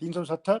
370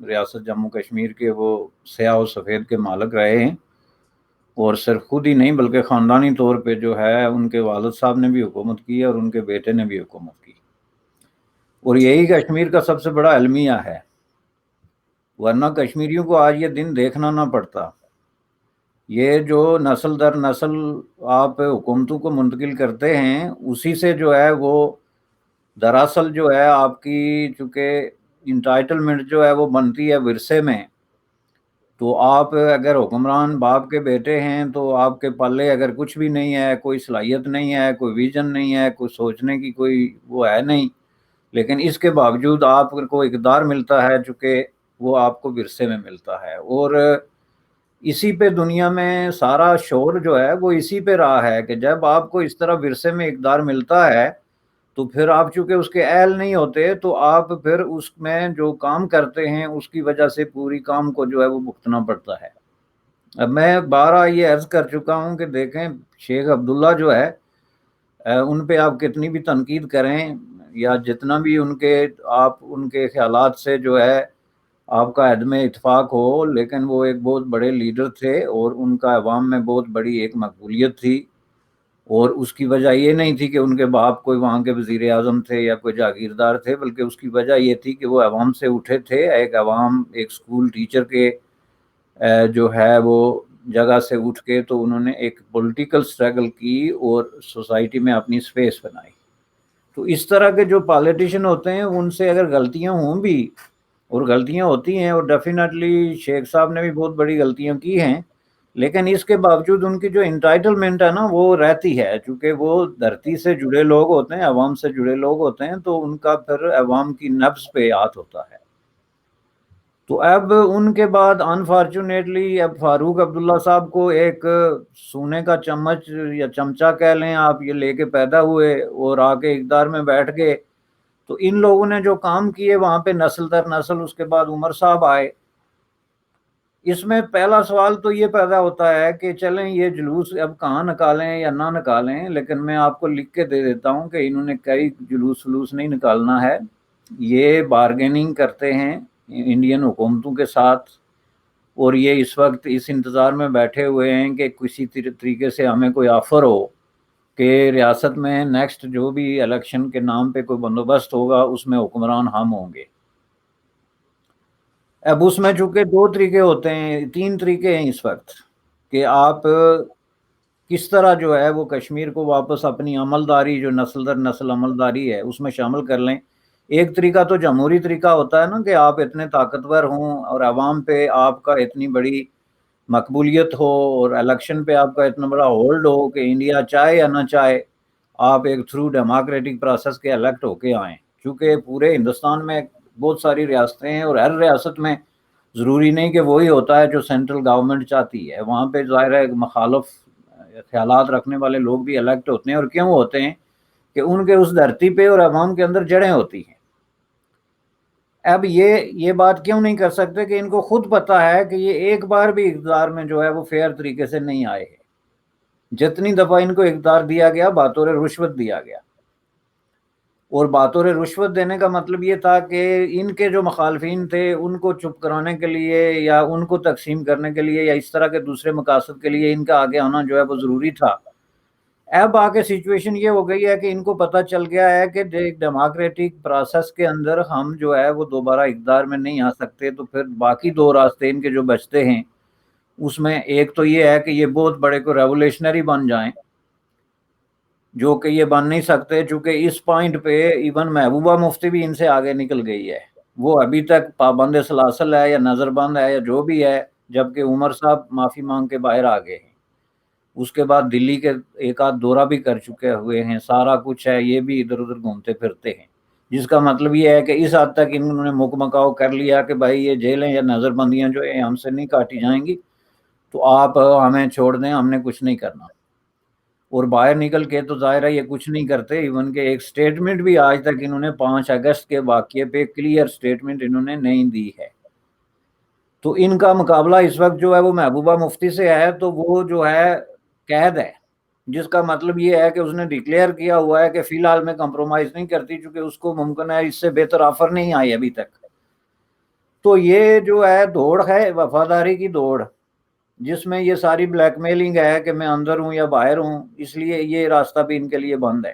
ریاست جموں کشمیر کے وہ سیاہ و سفید کے مالک رہے ہیں، اور صرف خود ہی نہیں بلکہ خاندانی طور پہ جو ہے ان کے والد صاحب نے بھی حکومت کی اور ان کے بیٹے نے بھی حکومت کی، اور یہی کشمیر کا سب سے بڑا المیہ ہے، ورنہ کشمیریوں کو آج یہ دن دیکھنا نہ پڑتا۔ یہ جو نسل در نسل آپ حکومتوں کو منتقل کرتے ہیں، اسی سے جو ہے وہ دراصل جو ہے آپ کی چونکہ انٹائٹلمنٹ جو ہے وہ بنتی ہے ورثے میں، تو آپ اگر حکمران باپ کے بیٹے ہیں تو آپ کے پلے اگر کچھ بھی نہیں ہے، کوئی صلاحیت نہیں ہے، کوئی ویژن نہیں ہے، کوئی سوچنے کی کوئی وہ ہے نہیں، لیکن اس کے باوجود آپ کو اقتدار ملتا ہے چونکہ وہ آپ کو ورثے میں ملتا ہے، اور اسی پہ دنیا میں سارا شور جو ہے وہ اسی پہ رہا ہے کہ جب آپ کو اس طرح ورثے میں اقتدار ملتا ہے تو پھر آپ چونکہ اس کے اہل نہیں ہوتے تو آپ پھر اس میں جو کام کرتے ہیں اس کی وجہ سے پوری کام کو جو ہے وہ بھگتنا پڑتا ہے۔ اب میں بارہ یہ عرض کر چکا ہوں کہ دیکھیں شیخ عبداللہ جو ہے ان پہ آپ کتنی بھی تنقید کریں یا جتنا بھی آپ ان کے خیالات سے جو ہے آپ کا عدم اتفاق ہو، لیکن وہ ایک بہت بڑے لیڈر تھے اور ان کا عوام میں بہت بڑی ایک مقبولیت تھی، اور اس کی وجہ یہ نہیں تھی کہ ان کے باپ کوئی وہاں کے وزیر اعظم تھے یا کوئی جاگیردار تھے، بلکہ اس کی وجہ یہ تھی کہ وہ عوام سے اٹھے تھے، ایک سکول ٹیچر کے جو ہے وہ جگہ سے اٹھ کے تو انہوں نے ایک پولیٹیکل سٹرگل کی اور سوسائٹی میں اپنی سپیس بنائی۔ تو اس طرح کے جو پالیٹیشین ہوتے ہیں ان سے اگر غلطیاں ہوں بھی، اور غلطیاں ہوتی ہیں، اور ڈیفینیٹلی شیخ صاحب نے بھی بہت بڑی غلطیاں کی ہیں، لیکن اس کے باوجود ان کی جو انٹائٹلمنٹ ہے نا وہ رہتی ہے، چونکہ وہ دھرتی سے جڑے لوگ ہوتے ہیں، عوام سے جڑے لوگ ہوتے ہیں، تو ان کا پھر عوام کی نبض پہ یاد ہوتا ہے۔ تو اب ان کے بعد انفارچونیٹلی اب فاروق عبداللہ صاحب کو ایک سونے کا چمچ یا چمچہ کہہ لیں آپ، یہ لے کے پیدا ہوئے اور آ کے اقتدار میں بیٹھ گئے، تو ان لوگوں نے جو کام کیے وہاں پہ نسل در نسل، اس کے بعد عمر صاحب آئے۔ اس میں پہلا سوال تو یہ پیدا ہوتا ہے کہ چلیں یہ جلوس اب کہاں نکالیں یا نہ نکالیں، لیکن میں آپ کو لکھ کے دے دیتا ہوں کہ انہوں نے کئی جلوس نہیں نکالنا ہے، یہ بارگیننگ کرتے ہیں انڈین حکومتوں کے ساتھ، اور یہ اس وقت اس انتظار میں بیٹھے ہوئے ہیں کہ کسی طریقے سے ہمیں کوئی آفر ہو کہ ریاست میں نیکسٹ جو بھی الیکشن کے نام پہ کوئی بندوبست ہوگا اس میں حکمران ہم ہوں گے۔ اب اس میں چونکہ دو طریقے ہوتے ہیں، تین طریقے ہیں اس وقت کہ آپ کس طرح جو ہے وہ کشمیر کو واپس اپنی عملداری جو نسل در نسل عملداری ہے اس میں شامل کر لیں۔ ایک طریقہ تو جمہوری طریقہ ہوتا ہے نا کہ آپ اتنے طاقتور ہوں اور عوام پہ آپ کا اتنی بڑی مقبولیت ہو اور الیکشن پہ آپ کا اتنا بڑا ہولڈ ہو کہ انڈیا چاہے یا نہ چاہے آپ ایک تھرو ڈیموکریٹک پروسیس کے الیکٹ ہو کے آئیں، کیونکہ پورے ہندوستان میں بہت ساری ریاستیں ہیں اور ہر ریاست میں ضروری نہیں کہ وہی ہوتا ہے جو سینٹرل گورنمنٹ چاہتی ہے، وہاں پہ ظاہر ہے مخالف خیالات رکھنے والے لوگ بھی الیکٹ ہوتے ہیں، اور کیوں ہوتے ہیں کہ ان کے اس دھرتی پہ اور عوام کے اندر جڑیں ہوتی ہیں۔ اب یہ بات کیوں نہیں کر سکتے کہ ان کو خود پتا ہے کہ یہ ایک بار بھی اقتدار میں جو ہے وہ فیئر طریقے سے نہیں آئے ہیں، جتنی دفعہ ان کو اقتدار دیا گیا بطور رشوت دیا گیا، اور بطور رشوت دینے کا مطلب یہ تھا کہ ان کے جو مخالفین تھے ان کو چپ کرانے کے لیے یا ان کو تقسیم کرنے کے لیے یا اس طرح کے دوسرے مقاصد کے لیے ان کا آگے آنا جو ہے وہ ضروری تھا۔ اب آگے سچویشن یہ ہو گئی ہے کہ ان کو پتہ چل گیا ہے کہ ایک ڈیموکریٹک پروسیس کے اندر ہم جو ہے وہ دوبارہ اقتدار میں نہیں آ سکتے، تو پھر باقی دو راستے ان کے جو بچتے ہیں اس میں ایک تو یہ ہے کہ یہ بہت بڑے کو ریولیشنری بن جائیں، جو کہ یہ بن نہیں سکتے، چونکہ اس پوائنٹ پہ ایون محبوبہ مفتی بھی ان سے آگے نکل گئی ہے، وہ ابھی تک پابند سلاسل ہے یا نظر بند ہے یا جو بھی ہے، جبکہ عمر صاحب معافی مانگ کے باہر آ گئے ہیں، اس کے بعد دلی کے ایک آدھ دورہ بھی کر چکے ہوئے ہیں، سارا کچھ ہے، یہ بھی ادھر ادھر گھومتے پھرتے ہیں، جس کا مطلب یہ ہے کہ اس حد تک انہوں نے مکمکاؤ کر لیا کہ بھائی یہ جیلیں یا نظر بندیاں جو ہیں ہم سے نہیں کاٹی جائیں گی، تو آپ ہمیں چھوڑ دیں، ہم نے کچھ نہیں کرنا، اور باہر نکل کے تو ظاہر ہے یہ کچھ نہیں کرتے، ایون کہ ایک سٹیٹمنٹ بھی آج تک انہوں نے 5 اگست کے واقعے پہ کلیئر سٹیٹمنٹ انہوں نے نہیں دی ہے۔ تو ان کا مقابلہ اس وقت جو ہے وہ محبوبہ مفتی سے ہے، تو وہ جو ہے قید ہے، جس کا مطلب یہ ہے کہ اس نے ڈکلیئر کیا ہوا ہے کہ فی الحال میں کمپرومائز نہیں کرتی، چونکہ اس کو ممکن ہے اس سے بہتر آفر نہیں آئی ابھی تک، تو یہ جو ہے دوڑ ہے وفاداری کی دوڑ، جس میں یہ ساری بلیک میلنگ ہے کہ میں اندر ہوں یا باہر ہوں، اس لیے یہ راستہ بھی ان کے لیے بند ہے۔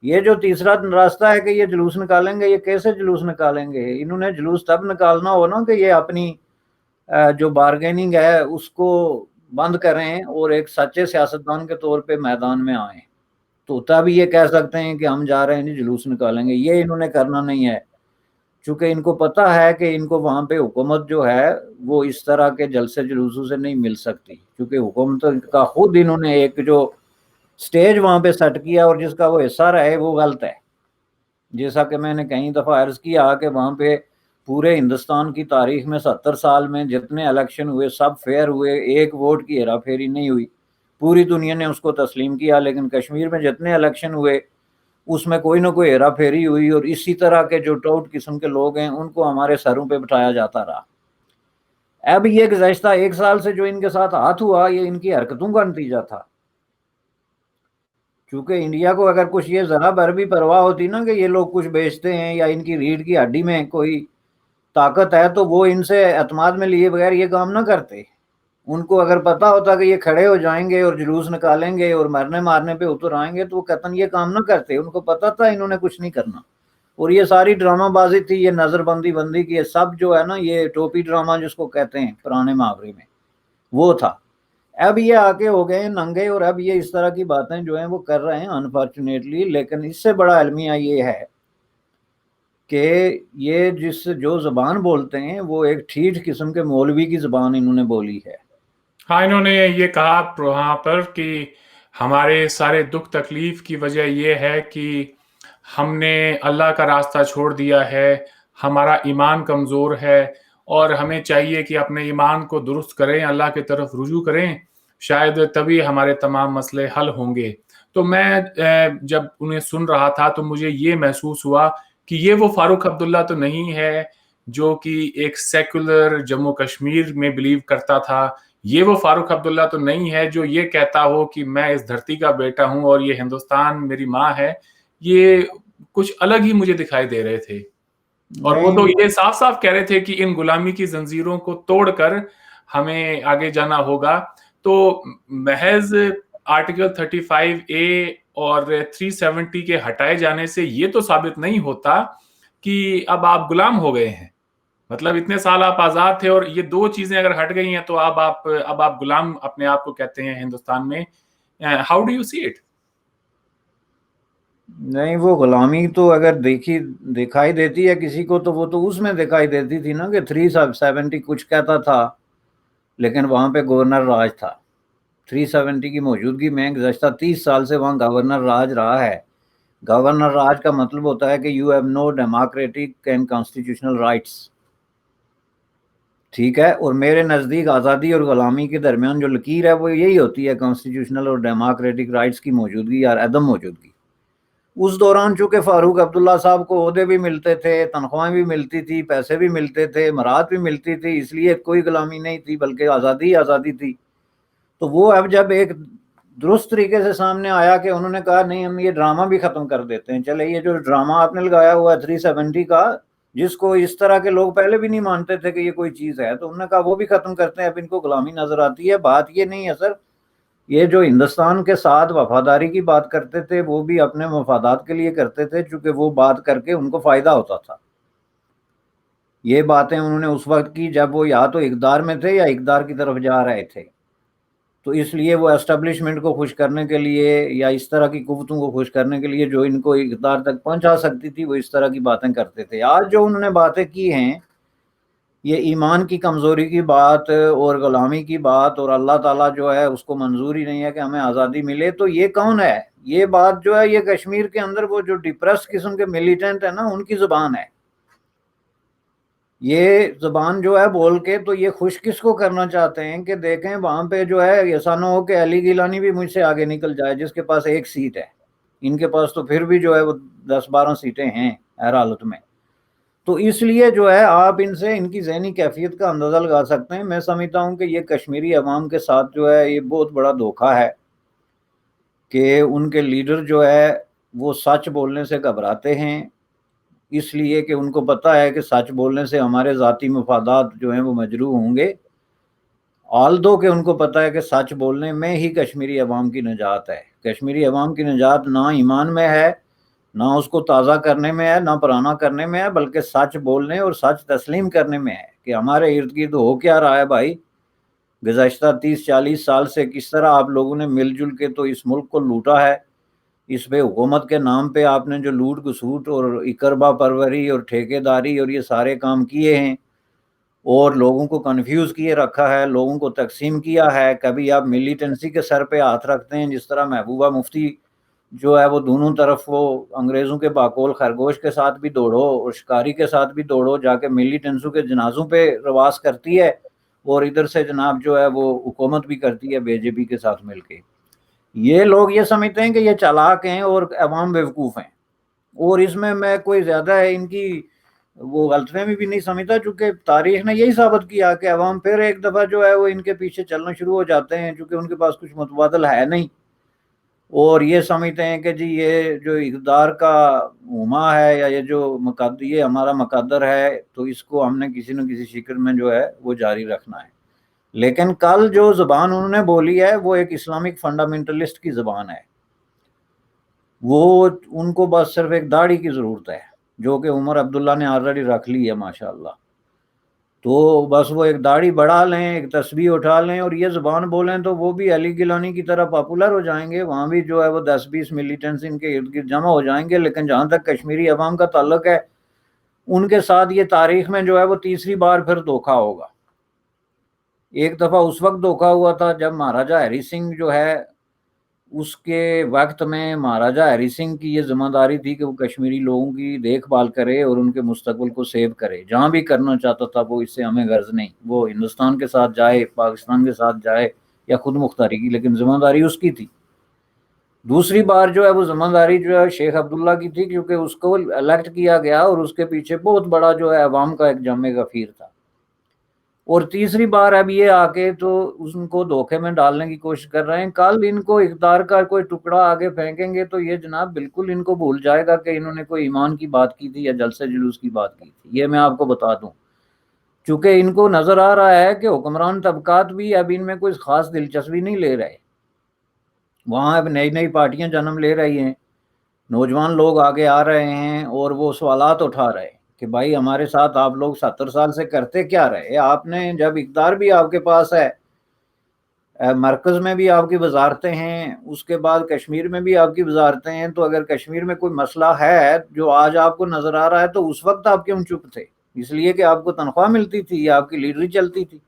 یہ جو تیسرا راستہ ہے کہ یہ جلوس نکالیں گے، یہ کیسے جلوس نکالیں گے؟ انہوں نے جلوس تب نکالنا ہو نا کہ یہ اپنی جو بارگیننگ ہے اس کو بند کریں اور ایک سچے سیاستدان کے طور پہ میدان میں آئیں، تو تب یہ کہہ سکتے ہیں کہ ہم جا رہے ہیں جلوس نکالیں گے۔ یہ انہوں نے کرنا نہیں ہے، چونکہ ان کو پتہ ہے کہ ان کو وہاں پہ حکومت جو ہے وہ اس طرح کے جلسے جلوسوں سے نہیں مل سکتی، کیونکہ حکومت کا خود انہوں نے ایک جو سٹیج وہاں پہ سیٹ کیا اور جس کا وہ حصہ رہے وہ غلط ہے۔ جیسا کہ میں نے کئی دفعہ عرض کیا کہ وہاں پہ پورے ہندوستان کی تاریخ میں 70 سال میں جتنے الیکشن ہوئے سب فیئر ہوئے، ایک ووٹ کی ہیرا پھیری نہیں ہوئی، پوری دنیا نے اس کو تسلیم کیا۔ لیکن کشمیر میں جتنے الیکشن ہوئے اس میں کوئی نہ کوئی ہیرا پھیری ہوئی، اور اسی طرح کے جو ٹاؤٹ قسم کے لوگ ہیں ان کو ہمارے سروں پہ بٹھایا جاتا رہا۔ اب یہ گزشتہ 1 سال سے جو ان کے ساتھ ہاتھ ہوا یہ ان کی حرکتوں کا نتیجہ تھا، کیونکہ انڈیا کو اگر کچھ یہ ذرا بھر بھی پرواہ ہوتی نا کہ یہ لوگ کچھ بیچتے ہیں یا ان کی ریڑھ کی ہڈی میں کوئی طاقت ہے، تو وہ ان سے اعتماد میں لیے بغیر یہ کام نہ کرتے۔ ان کو اگر پتا ہوتا کہ یہ کھڑے ہو جائیں گے اور جلوس نکالیں گے اور مرنے مارنے پہ اتر آئیں گے تو وہ قطعاً یہ کام نہ کرتے۔ ان کو پتا تھا انہوں نے کچھ نہیں کرنا، اور یہ ساری ڈرامہ بازی تھی، یہ نظر بندی کی، یہ سب جو ہے نا یہ ٹوپی ڈرامہ جس کو کہتے ہیں پرانے محاورے میں، وہ تھا۔ اب یہ آگے ہو گئے ننگے، اور اب یہ اس طرح کی باتیں جو ہیں وہ کر رہے ہیں انفارچونیٹلی۔ لیکن اس سے بڑا المیہ یہ ہے کہ یہ جو زبان بولتے ہیں وہ ایک ٹھیٹھ قسم کے مولوی کی زبان انہوں نے بولی ہے۔ ہاں، انہوں نے یہ کہا وہاں پر کہ ہمارے سارے دکھ تکلیف کی وجہ یہ ہے کہ ہم نے اللہ کا راستہ چھوڑ دیا ہے، ہمارا ایمان کمزور ہے، اور ہمیں چاہیے کہ اپنے ایمان کو درست کریں، اللہ کی طرف رجوع کریں، شاید تبھی ہمارے تمام مسئلے حل ہوں گے۔ تو میں جب انہیں سن رہا تھا تو مجھے یہ محسوس ہوا کہ یہ وہ فاروق عبداللہ تو نہیں ہے جو کہ ایک سیکولر جموں کشمیر میں بلیو کرتا تھا، یہ وہ فاروق عبداللہ تو نہیں ہے جو یہ کہتا ہو کہ میں اس دھرتی کا بیٹا ہوں اور یہ ہندوستان میری ماں ہے۔ یہ کچھ الگ ہی مجھے دکھائی دے رہے تھے، اور وہ تو یہ صاف صاف کہہ رہے تھے کہ ان غلامی کی زنجیروں کو توڑ کر ہمیں آگے جانا ہوگا۔ تو محض آرٹیکل 35A اور 370 کے ہٹائے جانے سے یہ تو ثابت نہیں ہوتا کہ اب آپ غلام ہو گئے ہیں۔ مطلب اتنے سال آپ آزاد تھے اور یہ 2 چیزیں اگر ہٹ گئی ہیں تو اب آپ غلام اپنے آپ کو کہتے ہیں ہندوستان میں۔ How do you see it? نہیں، وہ غلامی تو اگر دکھائی دیتی ہے کسی کو تو وہ تو اس میں دکھائی دیتی تھی نا کہ 370 کچھ کہتا تھا، لیکن وہاں پہ گورنر راج تھا۔ 370 کی موجودگی میں گزشتہ 30 سال سے وہاں گورنر راج رہا ہے۔ گورنر راج کا مطلب ہوتا ہے کہ you have no democratic and constitutional rights, ٹھیک ہے؟ اور میرے نزدیک آزادی اور غلامی کے درمیان جو لکیر ہے وہ یہی ہوتی ہے، کانسٹیٹیوشنل اور ڈیموکریٹک رائٹس کی موجودگی یا عدم موجودگی۔ اس دوران چونکہ فاروق عبداللہ صاحب کو عہدے بھی ملتے تھے، تنخواہیں بھی ملتی تھی، پیسے بھی ملتے تھے، مراد بھی ملتی تھی، اس لیے کوئی غلامی نہیں تھی بلکہ آزادی تھی۔ تو وہ اب جب ایک درست طریقے سے سامنے آیا کہ انہوں نے کہا نہیں ہم یہ ڈرامہ بھی ختم کر دیتے ہیں، چلے یہ جو ڈرامہ آپ نے لگایا ہوا ہے 370 کا، جس کو اس طرح کے لوگ پہلے بھی نہیں مانتے تھے کہ یہ کوئی چیز ہے، تو انہوں نے کہا وہ بھی ختم کرتے ہیں، اب ان کو غلامی نظر آتی ہے۔ بات یہ نہیں ہے سر، یہ جو ہندوستان کے ساتھ وفاداری کی بات کرتے تھے وہ بھی اپنے مفادات کے لیے کرتے تھے، چونکہ وہ بات کر کے ان کو فائدہ ہوتا تھا۔ یہ باتیں انہوں نے اس وقت کی جب وہ یا تو اقتدار میں تھے یا اقتدار کی طرف جا رہے تھے، تو اس لیے وہ اسٹیبلشمنٹ کو خوش کرنے کے لیے یا اس طرح کی قوتوں کو خوش کرنے کے لیے جو ان کو اقتدار تک پہنچا سکتی تھی وہ اس طرح کی باتیں کرتے تھے۔ آج جو انہوں نے باتیں کی ہیں یہ ایمان کی کمزوری کی بات اور غلامی کی بات، اور اللہ تعالیٰ جو ہے اس کو منظور ہی نہیں ہے کہ ہمیں آزادی ملے، تو یہ کون ہے؟ یہ بات جو ہے یہ کشمیر کے اندر وہ جو ڈپریس قسم کے ملیٹنٹ ہیں نا ان کی زبان ہے۔ یہ زبان جو ہے بول کے تو یہ خوش کس کو کرنا چاہتے ہیں کہ دیکھیں وہاں پہ جو ہے ایسا نہ ہو کہ علی گیلانی بھی مجھ سے آگے نکل جائے جس کے پاس 1 سیٹ ہے، ان کے پاس تو پھر بھی جو ہے وہ 10-12 سیٹیں ہیں ہر حالت میں۔ تو اس لیے جو ہے آپ ان سے ان کی ذہنی کیفیت کا اندازہ لگا سکتے ہیں۔ میں سمجھتا ہوں کہ یہ کشمیری عوام کے ساتھ جو ہے یہ بہت بڑا دھوکہ ہے کہ ان کے لیڈر جو ہے وہ سچ بولنے سے گھبراتے ہیں، اس لیے کہ ان کو پتہ ہے کہ سچ بولنے سے ہمارے ذاتی مفادات جو ہیں وہ مجروح ہوں گے، آلدو کہ ان کو پتہ ہے کہ سچ بولنے میں ہی کشمیری عوام کی نجات ہے۔ کشمیری عوام کی نجات نہ ایمان میں ہے، نہ اس کو تازہ کرنے میں ہے، نہ پرانا کرنے میں ہے، بلکہ سچ بولنے اور سچ تسلیم کرنے میں ہے کہ ہمارے ارد گرد ہو کیا رہا ہے بھائی۔ گزشتہ 30-40 سال سے کس طرح آپ لوگوں نے مل جل کے تو اس ملک کو لوٹا ہے، اس پہ حکومت کے نام پہ آپ نے جو لوٹ گسوٹ اور اقربا پروری اور ٹھیکے داری اور یہ سارے کام کیے ہیں، اور لوگوں کو کنفیوز کیے رکھا ہے، لوگوں کو تقسیم کیا ہے۔ کبھی آپ ملیٹنسی کے سر پہ ہاتھ رکھتے ہیں، جس طرح محبوبہ مفتی جو ہے وہ دونوں طرف وہ انگریزوں کے باقول خرگوش کے ساتھ بھی دوڑو اور شکاری کے ساتھ بھی دوڑو، جا کے ملیٹنسوں کے جنازوں پہ رواس کرتی ہے، اور ادھر سے جناب جو ہے وہ حکومت بھی کرتی ہے بی جے پی کے ساتھ مل کے۔ یہ لوگ یہ سمجھتے ہیں کہ یہ چالاک ہیں اور عوام بیوقوف ہیں، اور اس میں کوئی زیادہ ہے ان کی وہ غلط فہمی بھی نہیں سمجھتا، چونکہ تاریخ نے یہی ثابت کیا کہ عوام پھر ایک دفعہ جو ہے وہ ان کے پیچھے چلنا شروع ہو جاتے ہیں، چونکہ ان کے پاس کچھ متبادل ہے نہیں، اور یہ سمجھتے ہیں کہ جی یہ جو اقتدار کا ہما ہے یا یہ جو یہ ہمارا مقدر ہے، تو اس کو ہم نے کسی نہ کسی شکل میں جو ہے وہ جاری رکھنا ہے۔ لیکن کل جو زبان انہوں نے بولی ہے وہ ایک اسلامک فنڈامنٹلسٹ کی زبان ہے، وہ ان کو بس صرف ایک داڑھی کی ضرورت ہے، جو کہ عمر عبداللہ نے آلریڈی رکھ لی ہے ماشاءاللہ، تو بس وہ ایک داڑھی بڑھا لیں، ایک تسبیح اٹھا لیں اور یہ زبان بولیں تو وہ بھی علی گیلانی کی طرح پاپولر ہو جائیں گے، وہاں بھی جو ہے وہ 10-20 ملیٹنٹس ان کے ارد گرد جمع ہو جائیں گے۔ لیکن جہاں تک کشمیری عوام کا تعلق ہے، ان کے ساتھ یہ تاریخ میں جو ہے وہ تیسری بار پھر دھوکہ ہوگا۔ ایک دفعہ اس وقت دھوکہ ہوا تھا جب مہاراجہ ہری سنگھ جو ہے اس کے وقت میں مہاراجہ ہری سنگھ کی یہ ذمہ داری تھی کہ وہ کشمیری لوگوں کی دیکھ بھال کرے اور ان کے مستقبل کو سیو کرے، جہاں بھی کرنا چاہتا تھا وہ، اس سے ہمیں غرض نہیں، وہ ہندوستان کے ساتھ جائے، پاکستان کے ساتھ جائے یا خود مختاری کی، لیکن ذمہ داری اس کی تھی۔ دوسری بار جو ہے وہ ذمہ داری جو ہے شیخ عبداللہ کی تھی، کیونکہ اس کو الیکٹ کیا گیا اور اس کے پیچھے بہت بڑا جو ہے عوام کا ایک جمع غفیر تھا۔ اور تیسری بار اب یہ آ کے تو ان کو دھوکے میں ڈالنے کی کوشش کر رہے ہیں۔ کل ان کو اقتدار کا کوئی ٹکڑا آگے پھینکیں گے تو یہ جناب بالکل ان کو بھول جائے گا کہ انہوں نے کوئی ایمان کی بات کی تھی یا جلسے جلوس کی بات کی تھی، یہ میں آپ کو بتا دوں، چونکہ ان کو نظر آ رہا ہے کہ حکمران طبقات بھی اب ان میں کوئی خاص دلچسپی نہیں لے رہے، وہاں اب نئی نئی پارٹیاں جنم لے رہی ہیں، نوجوان لوگ آگے آ رہے ہیں اور وہ سوالات اٹھا رہے ہیں کہ بھائی ہمارے ساتھ آپ لوگ 70 سال سے کرتے کیا رہے؟ آپ نے جب اقتدار بھی آپ کے پاس ہے، مرکز میں بھی آپ کی وزارتیں ہیں، اس کے بعد کشمیر میں بھی آپ کی وزارتیں ہیں، تو اگر کشمیر میں کوئی مسئلہ ہے جو آج آپ کو نظر آ رہا ہے تو اس وقت آپ کیوں چپ تھے؟ اس لیے کہ آپ کو تنخواہ ملتی تھی یا آپ کی لیڈری چلتی تھی؟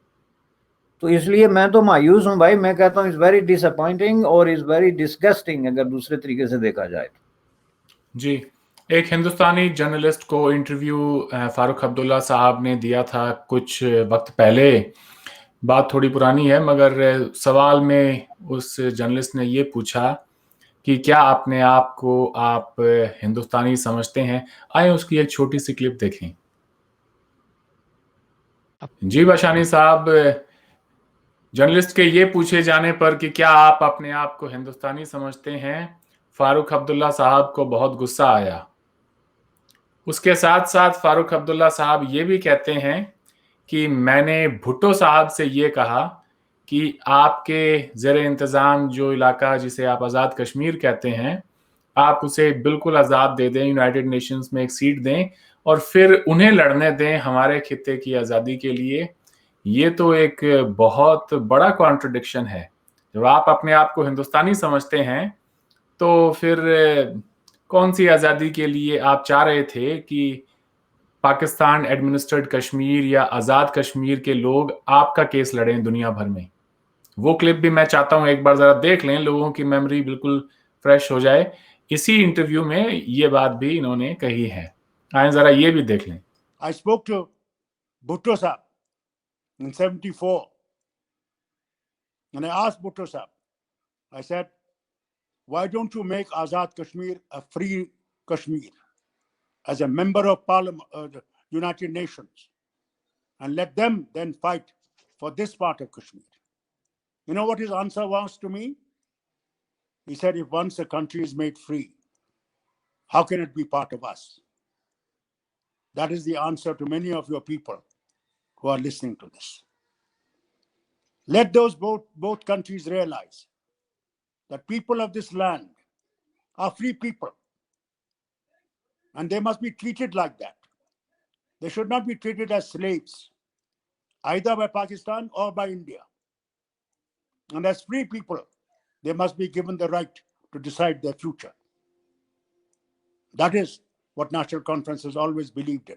تو اس لیے میں تو مایوس ہوں بھائی، میں کہتا ہوں از ویری ڈس اپوائنٹنگ اور از ویری ڈسگسٹنگ اگر دوسرے طریقے سے دیکھا جائے تو۔ جی، ایک ہندوستانی جرنلسٹ کو انٹرویو فاروق عبداللہ صاحب نے دیا تھا کچھ وقت پہلے، بات تھوڑی پرانی ہے، مگر سوال میں اس جرنلسٹ نے یہ پوچھا کہ کیا اپنے آپ کو آپ ہندوستانی سمجھتے ہیں؟ آئیں اس کی ایک چھوٹی سی کلپ دیکھیں۔ جی باشانی صاحب، جرنلسٹ کے یہ پوچھے جانے پر کہ کیا آپ اپنے آپ کو ہندوستانی سمجھتے ہیں، فاروق عبداللہ صاحب کو بہت غصہ آیا۔ اس کے ساتھ ساتھ فاروق عبداللہ صاحب یہ بھی کہتے ہیں کہ میں نے بھٹو صاحب سے یہ کہا کہ آپ کے زیر انتظام جو علاقہ جسے آپ آزاد کشمیر کہتے ہیں، آپ اسے بالکل آزاد دے دیں، یونائیٹڈ نیشنز میں ایک سیٹ دیں اور پھر انہیں لڑنے دیں ہمارے خطے کی آزادی کے لیے۔ یہ تو ایک بہت بڑا کانٹرڈکشن ہے۔ جب آپ اپنے آپ کو ہندوستانی سمجھتے ہیں تو پھر کون سی آزادی کے لیے آپ چاہ رہے تھے کہ پاکستان ایڈمنسٹرڈ کشمیر یا آزاد کشمیر کے لوگ آپ کا کیس لڑیں دنیا بھر میں؟ وہ کلپ بھی میں چاہتا ہوں ایک بار ذرا دیکھ لیں، لوگوں کی میموری بالکل فریش ہو جائے۔ اسی انٹرویو میں یہ بات بھی انہوں نے کہی ہے، آئیں ذرا یہ بھی دیکھ لیں۔ I spoke to Bhutto Sahab in 74 and I asked Bhutto Sahab, I said, why don't you make Azad Kashmir a free Kashmir as a member of Parliament, the United Nations, and let them then fight for this part of Kashmir? You know what his answer was to me? He said, if once a country is made free, how can it be part of us? That is the answer to many of your people who are listening to this. Let those both countries realize that people of this land are free people, and they must be treated like that. They should not be treated as slaves, either by Pakistan or by India. And as free people, they must be given the right to decide their future. That is what National Conference has always believed in.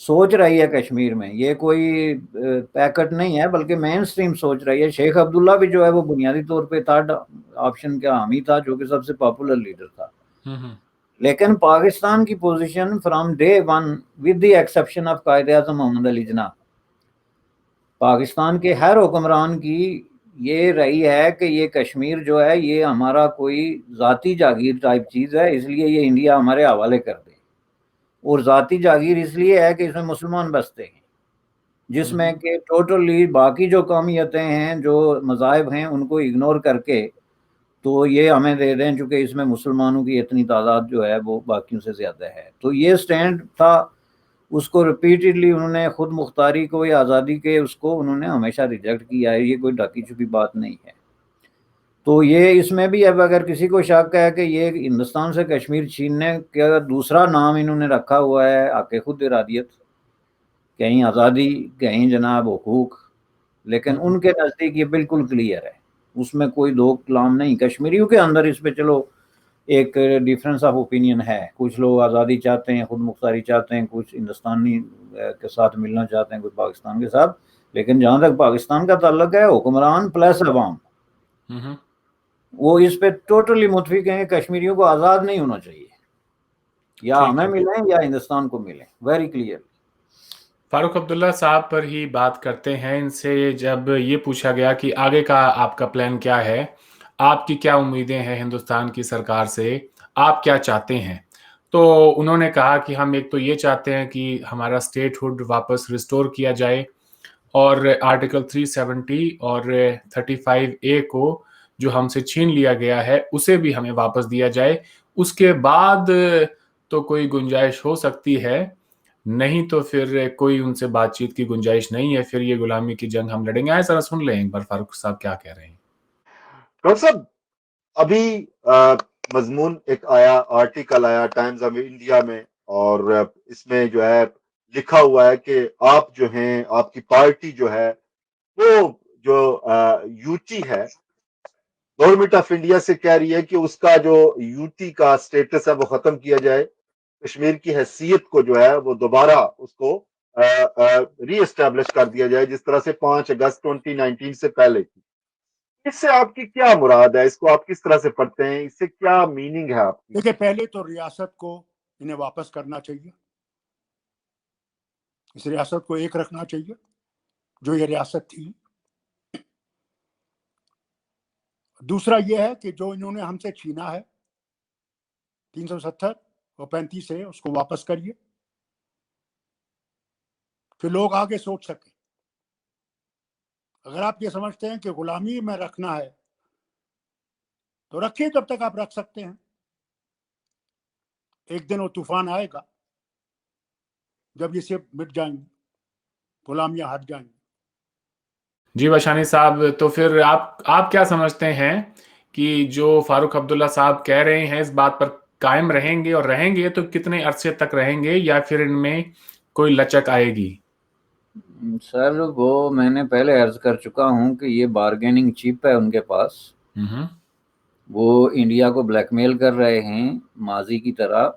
سوچ رہی ہے کشمیر میں، یہ کوئی packet نہیں ہے بلکہ مین stream سوچ رہی ہے. شیخ عبداللہ بھی جو ہے وہ بنیادی طور پہ تھرڈ آپشن کا حامی تھا جو کہ سب سے پاپولر لیڈر تھا. لیکن پاکستان کی position from day one with the exception of Quaid Azam محمد علی جناح، پاکستان کے ہر حکمران کی یہ رہی ہے کہ یہ کشمیر جو ہے یہ ہمارا کوئی ذاتی جاگیر ٹائپ چیز ہے، اس لیے یہ انڈیا ہمارے حوالے کر دے. اور ذاتی جاگیر اس لیے ہے کہ اس میں مسلمان بستے ہیں، جس میں کہ ٹوٹلی باقی جو قومیتیں ہیں جو مذاہب ہیں ان کو اگنور کر کے تو یہ ہمیں دے دیں، چونکہ اس میں مسلمانوں کی اتنی تعداد جو ہے وہ باقیوں سے زیادہ ہے. تو یہ سٹینڈ تھا، اس کو ریپیٹڈلی انہوں نے خود مختاری کو یا آزادی کے اس کو انہوں نے ہمیشہ ریجیکٹ کیا ہے، یہ کوئی ڈھکی چھپی بات نہیں ہے. تو یہ اس میں بھی اب اگر کسی کو شک ہے کہ یہ ہندوستان سے کشمیر چھیننے کا دوسرا نام انہوں نے رکھا ہوا ہے حق خود ارادیت، کہیں آزادی کہیں جناب حقوق، لیکن ان کے نزدیک یہ بالکل کلیئر ہے، اس میں کوئی دو کلام نہیں. کشمیریوں کے اندر اس پہ چلو ایک ڈیفرنس آف اوپینین ہے، کچھ لوگ آزادی چاہتے ہیں، خود مختاری چاہتے ہیں، کچھ ہندوستانی کے ساتھ ملنا چاہتے ہیں، کچھ پاکستان کے ساتھ. لیکن جہاں تک پاکستان کا تعلق ہے حکمران پلس عوام وہ اس پہ ٹوٹلی متفق ہیں کہ کشمیریوں کو آزاد نہیں ہونا چاہیے، یا ہمیں ملیں یا ہندوستان کو ملیں، ویری کلیئر. فاروق عبداللہ صاحب پر ہی بات کرتے ہیں. ان سے جب یہ پوچھا گیا کہ آگے کا آپ کا پلان کیا ہے، آپ کی کیا امیدیں ہیں ہندوستان کی سرکار سے، آپ کیا چاہتے ہیں، تو انہوں نے کہا کہ ہم ایک تو یہ چاہتے ہیں کہ ہمارا اسٹیٹ ہوڈ واپس ریسٹور کیا جائے، اور آرٹیکل 370 اور 35A کو جو ہم سے چھین لیا گیا ہے اسے بھی ہمیں واپس دیا جائے. اس کے بعد تو کوئی گنجائش ہو سکتی ہے، نہیں تو پھر کوئی ان سے بات چیت کی گنجائش نہیں ہے، پھر یہ غلامی کی جنگ ہم لڑیں گے. آئے ذرا سن لیں ایک بار فاروق صاحب کیا کہہ رہے ہیں. ڈاکٹر صاحب، ابھی مضمون ایک آیا، آرٹیکل آیا ٹائمز آف انڈیا میں، اور اس میں جو ہے لکھا ہوا ہے کہ آپ جو ہیں، آپ کی پارٹی جو ہے وہ جو یو ٹی ہے، گورنمنٹ آف انڈیا سے کہہ رہی ہے کہ اس کا جو یو ٹی کا سٹیٹس ہے وہ ختم کیا جائے، کشمیر کی حیثیت کو جو ہے وہ دوبارہ اس کو ری اسٹیبلش کر دیا جائے جس طرح سے 5 اگست 2019 سے پہلے کی. اس سے آپ کی کیا مراد ہے، اس کو آپ کس طرح سے پڑھتے ہیں، اس سے کیا میننگ ہے آپ کی؟ دیکھیں، پہلے تو ریاست کو انہیں واپس کرنا چاہیے، اس ریاست کو ایک رکھنا چاہیے جو یہ ریاست تھی. دوسرا یہ ہے کہ جو انہوں نے ہم سے چھینا ہے 370 اور 35 ہے اس کو واپس کریے کہ لوگ آگے سوچ سکیں. اگر آپ یہ سمجھتے ہیں کہ غلامی میں رکھنا ہے تو رکھیے، جب تک آپ رکھ سکتے ہیں. ایک دن وہ طوفان آئے گا جب یہ سب مٹ جائیں گی، غلامیاں ہٹ جائیں گی. جی باشانی صاحب، تو پھر آپ کیا سمجھتے ہیں کہ جو فاروق عبداللہ صاحب کہہ رہے ہیں اس بات پر قائم رہیں گے، اور رہیں گے تو کتنے عرصے تک رہیں گے، یا پھر ان میں کوئی لچک آئے گی؟ سر وہ میں نے پہلے عرض کر چکا ہوں کہ یہ بارگیننگ چپ ہے ان کے پاس. وہ انڈیا کو بلیک میل کر رہے ہیں ماضی کی طرح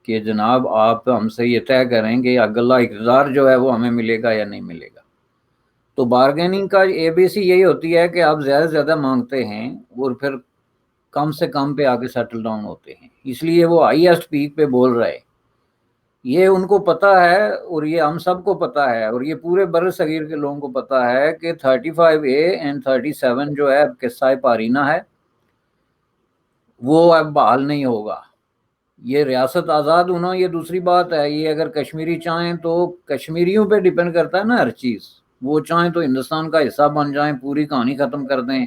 کہ جناب آپ ہم سے یہ طے کریں کہ اگلا اقتدار جو ہے وہ ہمیں ملے گا یا نہیں ملے گا. تو بارگیننگ کا ABC یہی ہوتی ہے کہ آپ زیادہ سے زیادہ مانگتے ہیں اور پھر کم سے کم پہ آگے سیٹل ڈاؤن ہوتے ہیں. اس لیے وہ ہائیسٹ پیک پہ بول رہے، یہ ان کو پتا ہے اور یہ ہم سب کو پتا ہے اور یہ پورے بر صغیر کے لوگوں کو پتا ہے کہ 35A and 37 جو ہے قصہ پارینہ ہے، وہ اب بحال نہیں ہوگا. یہ ریاست آزاد ہونا یہ دوسری بات ہے. یہ اگر کشمیری چاہیں تو کشمیریوں پہ ڈیپینڈ کرتا ہے نا ہر چیز. وہ چاہیں تو ہندوستان کا حصہ بن جائیں، پوری کہانی ختم کر دیں،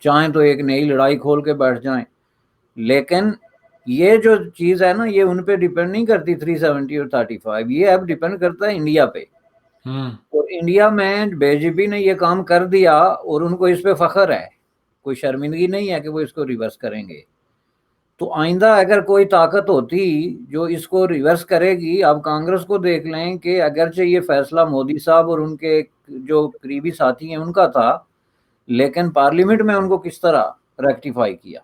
چاہیں تو ایک نئی لڑائی کھول کے بیٹھ جائیں. لیکن یہ جو چیز ہے نا یہ ان پہ ڈیپینڈ نہیں کرتی 370 اور 35، یہ اب ڈیپینڈ کرتا ہے انڈیا پہ. اور انڈیا میں BJP نے یہ کام کر دیا اور ان کو اس پہ فخر ہے، کوئی شرمندگی نہیں ہے کہ وہ اس کو ریورس کریں گے. تو آئندہ اگر کوئی طاقت ہوتی جو اس کو ریورس کرے گی، اب کانگریس کو دیکھ لیں کہ اگرچہ یہ فیصلہ مودی صاحب اور ان کے جو قریبی ساتھی ہیں ان کا تھا، لیکن پارلیمنٹ میں ان کو کس طرح ریکٹیفائی کیا.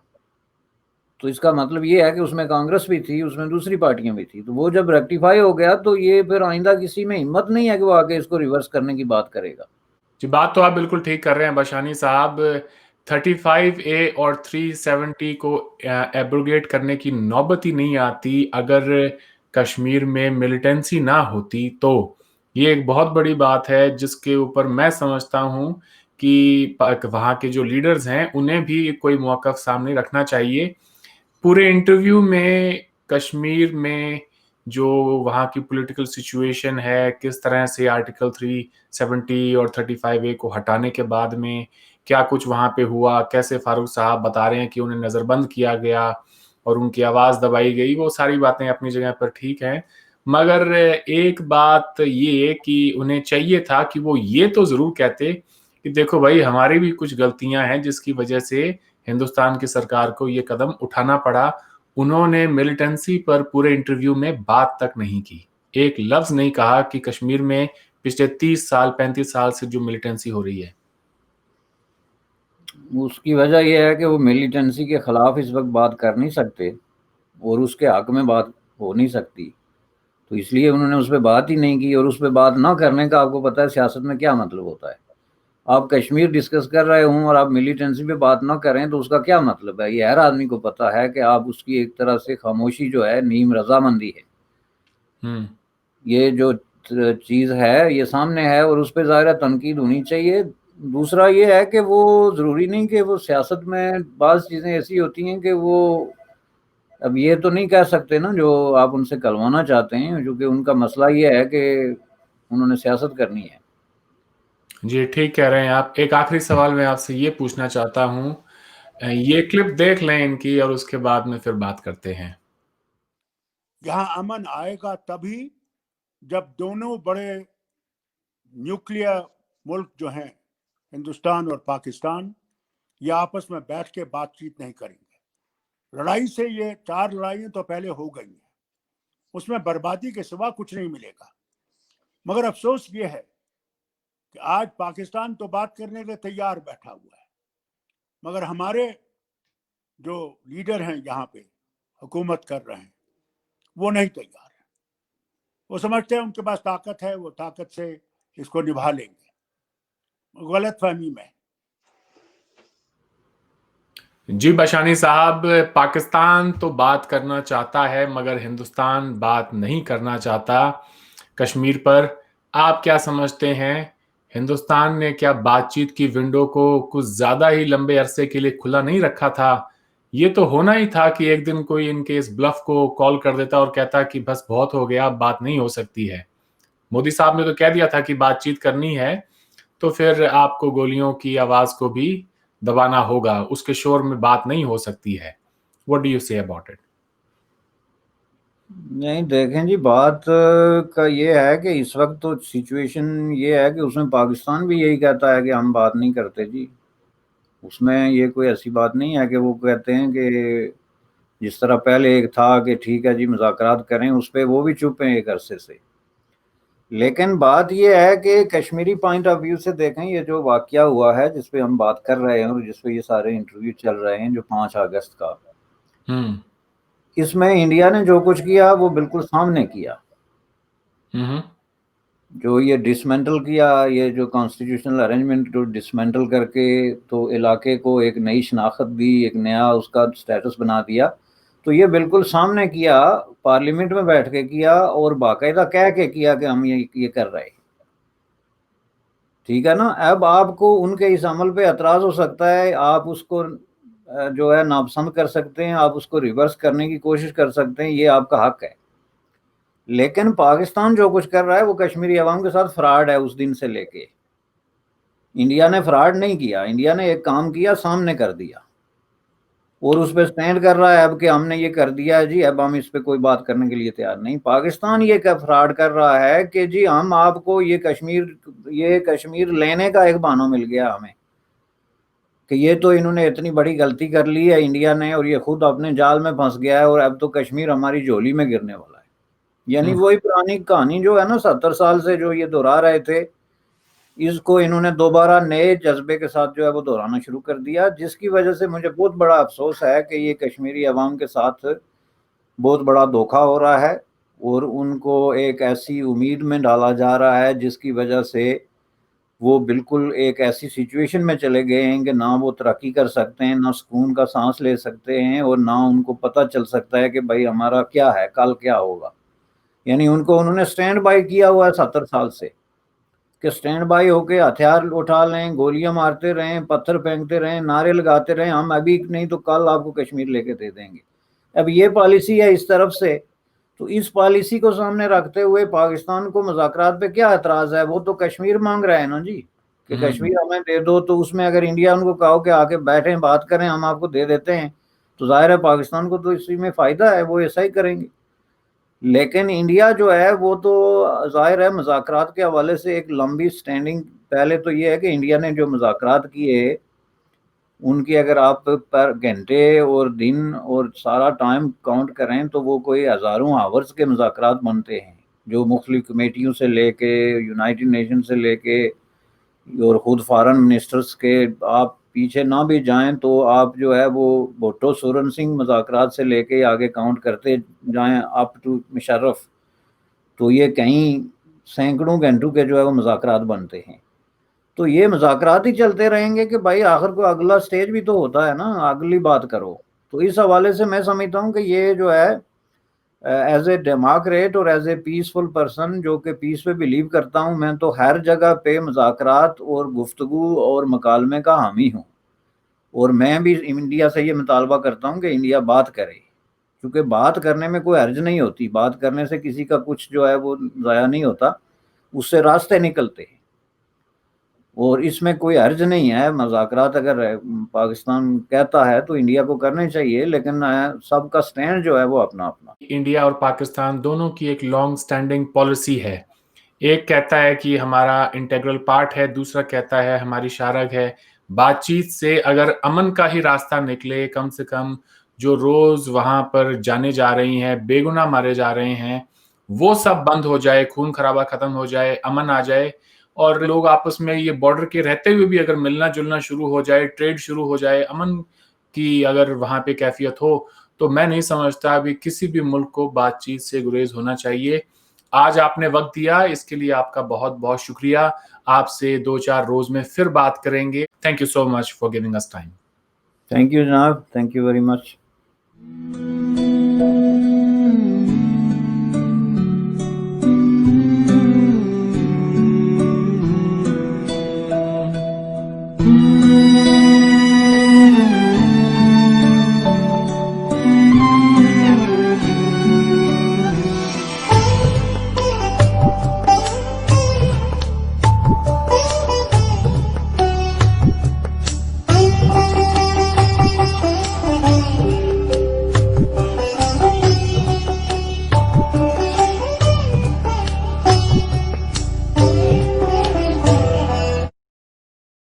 تو اس کا مطلب یہ ہے کہ اس میں کانگریس بھی تھی، اس میں دوسری پارٹیاں بھی تھی، تو وہ جب ریکٹیفائی ہو گیا تو یہ پھر آئندہ کسی میں ہمت نہیں ہے کہ وہ آگے اس کو ریورس کرنے کی بات کرے گا۔ جی بات تو آپ بالکل ٹھیک کر رہے ہیں باشانی صاحب، 35A اور 370 کو ایبروگیٹ کرنے کی نوبت ہی نہیں آتی اگر کشمیر میں ملیٹنسی نہ ہوتی، تو یہ ایک بہت بڑی بات ہے جس کے اوپر میں سمجھتا ہوں کہ وہاں کے جو لیڈرز ہیں انہیں بھی کوئی موقف سامنے رکھنا چاہیے۔ پورے انٹرویو میں کشمیر میں جو وہاں کی پولیٹیکل سچویشن ہے، کس طرح سے آرٹیکل 370 اور 35A کو ہٹانے کے بعد میں کیا کچھ وہاں پہ ہوا، کیسے فاروق صاحب بتا رہے ہیں کہ انہیں نظر بند کیا گیا اور ان کی آواز دبائی گئی، وہ ساری باتیں اپنی جگہ پر ٹھیک ہیں، مگر ایک بات یہ کہ انہیں چاہیے تھا کہ وہ یہ تو ضرور کہتے کہ دیکھو بھائی ہماری بھی کچھ غلطیاں ہیں جس کی وجہ سے ہندوستان کی سرکار کو یہ قدم اٹھانا پڑا۔ انہوں نے ملیٹنسی پر پورے انٹرویو میں بات تک نہیں کی، ایک لفظ نہیں کہا کہ کشمیر میں پچھلے 30 سال 35 سال سے جو ملیٹنسی ہو رہی ہے۔ اس کی وجہ یہ ہے کہ وہ ملیٹنسی کے خلاف اس وقت بات کر نہیں سکتے اور اس کے حق میں بات ہو نہیں سکتی، تو اس لیے انہوں نے اس پہ بات ہی نہیں کی، اور اس پہ بات نہ کرنے کا آپ کو پتہ ہے سیاست میں کیا مطلب ہوتا ہے۔ آپ کشمیر ڈسکس کر رہے ہوں اور آپ ملیٹنسی پہ بات نہ کریں تو اس کا کیا مطلب ہے؟ یہ ہر آدمی کو پتہ ہے کہ آپ اس کی ایک طرح سے خاموشی جو ہے نیم رضامندی ہے، یہ جو چیز ہے یہ سامنے ہے اور اس پہ ظاہر تنقید ہونی چاہیے۔ دوسرا یہ ہے کہ وہ ضروری نہیں کہ وہ سیاست میں بعض چیزیں ایسی ہوتی ہیں کہ وہ اب یہ تو نہیں کہہ سکتے نا جو آپ ان سے کلوانا چاہتے ہیں، کیونکہ ان کا مسئلہ یہ ہے کہ انہوں نے سیاست کرنی ہے۔ جی ٹھیک کہہ رہے ہیں آپ۔ ایک آخری سوال میں آپ سے یہ پوچھنا چاہتا ہوں، یہ کلپ دیکھ لیں ان کی اور اس کے بعد میں پھر بات کرتے ہیں۔ یہاں امن آئے گا تبھی جب دونوں بڑے نیوکلیئر ملک جو ہیں ہندوستان اور پاکستان یہ آپس میں بیٹھ کے بات چیت نہیں کریں گے۔ لڑائی سے یہ 4 لڑائیاں تو پہلے ہو گئی ہیں، اس میں بربادی کے سوا کچھ نہیں ملے گا، مگر افسوس یہ ہے کہ آج پاکستان تو بات کرنے کے تیار بیٹھا ہوا ہے، مگر ہمارے جو لیڈر ہیں یہاں پہ حکومت کر رہے ہیں وہ نہیں تیار ہے، وہ سمجھتے ہیں ان کے پاس طاقت ہے، وہ طاقت سے اس کو نبھا لیں گے، غلط فہمی میں۔ جی باشانی صاحب، پاکستان تو بات کرنا چاہتا ہے مگر ہندوستان بات نہیں کرنا چاہتا کشمیر پر۔ آپ کیا سمجھتے ہیں، ہندوستان نے کیا بات چیت کی ونڈو کو کچھ زیادہ ہی لمبے عرصے کے لیے کھلا نہیں رکھا تھا؟ یہ تو ہونا ہی تھا کہ ایک دن کوئی ان کے اس بلف کو کال کر دیتا اور کہتا کہ بس بہت ہو گیا، اب بات نہیں ہو سکتی ہے۔ مودی صاحب نے تو کہہ دیا تھا کہ بات چیت کرنی ہے تو پھر آپ کو گولیوں کی آواز کو بھی دبانا ہوگا، اس کے شور میں بات نہیں ہو سکتی ہے۔ What do you say about it؟ نہیں دیکھیں جی، بات کا یہ ہے کہ اس وقت تو سچویشن یہ ہے کہ اس میں پاکستان بھی یہی کہتا ہے کہ ہم بات نہیں کرتے جی، اس میں یہ کوئی ایسی بات نہیں ہے کہ وہ کہتے ہیں کہ جس طرح پہلے ایک تھا کہ ٹھیک ہے جی مذاکرات کریں، اس پہ وہ بھی چپ ہیں ایک عرصے سے۔ لیکن بات یہ ہے کہ کشمیری پوائنٹ آف ویو سے دیکھیں، یہ جو واقعہ ہوا ہے جس پہ ہم بات کر رہے ہیں اور جس پہ یہ سارے انٹرویو چل رہے ہیں جو 5 اگست کا، اس میں انڈیا نے جو کچھ کیا وہ بالکل سامنے کیا، جو یہ ڈسمنٹل کیا، یہ جو کانسٹیٹیوشنل ارینجمنٹ جو ڈسمنٹل کر کے تو علاقے کو ایک نئی شناخت دی، ایک نیا اس کا سٹیٹس بنا دیا، تو یہ بالکل سامنے کیا، پارلیمنٹ میں بیٹھ کے کیا اور باقاعدہ کہہ کے کیا کہ ہم یہ کر رہے، ٹھیک ہے نا۔ اب آپ کو ان کے اس عمل پہ اعتراض ہو سکتا ہے، آپ اس کو جو ہے ناپسند کر سکتے ہیں، آپ اس کو ریورس کرنے کی کوشش کر سکتے ہیں، یہ آپ کا حق ہے، لیکن پاکستان جو کچھ کر رہا ہے وہ کشمیری عوام کے ساتھ فراڈ ہے۔ اس دن سے لے کے انڈیا نے فراڈ نہیں کیا، انڈیا نے ایک کام کیا، سامنے کر دیا اور اس پہ سٹینڈ کر رہا ہے اب کہ ہم نے یہ کر دیا ہے جی، اب ہم اس پہ کوئی بات کرنے کے لیے تیار نہیں۔ پاکستان یہ فراڈ کر رہا ہے کہ جی ہم آپ کو یہ کشمیر لینے کا ایک بہانہ مل گیا ہمیں کہ یہ تو انہوں نے اتنی بڑی غلطی کر لی ہے انڈیا نے اور یہ خود اپنے جال میں پھنس گیا ہے اور اب تو کشمیر ہماری جھولی میں گرنے والا ہے۔ یعنی وہی پرانی کہانی جو ہے نا 70 سال سے جو یہ دہرا رہے تھے اس کو انہوں نے دوبارہ نئے جذبے کے ساتھ جو ہے وہ دہرانا شروع کر دیا، جس کی وجہ سے مجھے بہت بڑا افسوس ہے کہ یہ کشمیری عوام کے ساتھ بہت بڑا دھوکہ ہو رہا ہے، اور ان کو ایک ایسی امید میں ڈالا جا رہا ہے جس کی وجہ سے وہ بالکل ایک ایسی سچویشن میں چلے گئے ہیں کہ نہ وہ ترقی کر سکتے ہیں، نہ سکون کا سانس لے سکتے ہیں، اور نہ ان کو پتہ چل سکتا ہے کہ بھائی ہمارا کیا ہے، کل کیا ہوگا۔ یعنی انہوں نے سٹینڈ بائی کیا ہوا ہے 70 سال سے، کہ سٹینڈ بائی ہو کے ہتھیار اٹھا لیں، گولیاں مارتے رہیں، پتھر پھینکتے رہیں، نعرے لگاتے رہیں، ہم ابھی نہیں تو کل آپ کو کشمیر لے کے دے دیں گے۔ اب یہ پالیسی ہے اس طرف سے، تو اس پالیسی کو سامنے رکھتے ہوئے پاکستان کو مذاکرات پہ کیا اعتراض ہے؟ وہ تو کشمیر مانگ رہے ہیں نا جی، کہ کشمیر ہمیں دے دو، تو اس میں اگر انڈیا ان کو کہو کہ آ کے بیٹھیں بات کریں، ہم آپ کو دے دیتے ہیں، تو ظاہر ہے پاکستان کو تو اسی میں فائدہ ہے، وہ ایسا ہی کریں گے۔ لیکن انڈیا جو ہے وہ تو ظاہر ہے مذاکرات کے حوالے سے ایک لمبی سٹینڈنگ، پہلے تو یہ ہے کہ انڈیا نے جو مذاکرات کیے ان کی اگر آپ پر گھنٹے اور دن اور سارا ٹائم کاؤنٹ کریں تو وہ کوئی ہزاروں آورز کے مذاکرات بنتے ہیں، جو مختلف کمیٹیوں سے لے کے یونائٹڈ نیشن سے لے کے اور خود فارن منسٹرز کے، آپ پیچھے نہ بھی جائیں تو آپ جو ہے وہ بھٹو سورن سنگھ مذاکرات سے لے کے آگے کاؤنٹ کرتے جائیں اپ ٹو مشرف، تو یہ کہیں سینکڑوں گھنٹوں کے جو ہے وہ مذاکرات بنتے ہیں۔ تو یہ مذاکرات ہی چلتے رہیں گے کہ بھائی آخر کو اگلا سٹیج بھی تو ہوتا ہے نا، اگلی بات کرو۔ تو اس حوالے سے میں سمجھتا ہوں کہ یہ جو ہے ایز اے ڈیموکریٹ اور ایز اے پیسفل پرسن جو کہ پیس پہ بلیو کرتا ہوں، میں تو ہر جگہ پہ مذاکرات اور گفتگو اور مکالمے کا حامی ہوں، اور میں بھی انڈیا سے یہ مطالبہ کرتا ہوں کہ انڈیا بات کرے، کیونکہ بات کرنے میں کوئی حرج نہیں ہوتی، بات کرنے سے کسی کا کچھ جو ہے وہ ضائع نہیں ہوتا، اس سے راستے نکلتے ہیں، اور اس میں کوئی حرج نہیں ہے۔ مذاکرات اگر پاکستان کہتا ہے تو انڈیا کو کرنے چاہیے، لیکن سب کا سٹینڈ جو ہے وہ اپنا اپنا۔ انڈیا اور پاکستان دونوں کی ایک لانگ سٹینڈنگ پالیسی ہے، ایک کہتا ہے کہ ہمارا انٹیگرل پارٹ ہے، دوسرا کہتا ہے ہماری شارگ ہے۔ بات چیت سے اگر امن کا ہی راستہ نکلے، کم سے کم جو روز وہاں پر جانے جا رہی ہیں، بے گناہ مارے جا رہے ہیں، وہ سب بند ہو جائے، خون خرابہ ختم ہو جائے، امن آ جائے، اور لوگ آپس میں یہ بارڈر کے رہتے ہوئے بھی اگر ملنا جلنا شروع ہو جائے، ٹریڈ شروع ہو جائے، امن کی اگر وہاں پہ کیفیت ہو، تو میں نہیں سمجھتا ابھی کسی بھی ملک کو بات چیت سے گریز ہونا چاہیے۔ آج آپ نے وقت دیا، اس کے لیے آپ کا بہت بہت شکریہ۔ آپ سے 2-4 روز میں پھر بات کریں گے۔ Thank you so much for giving اس ٹائم۔ تھینک یو جناب، تھینک یو ویری مچ۔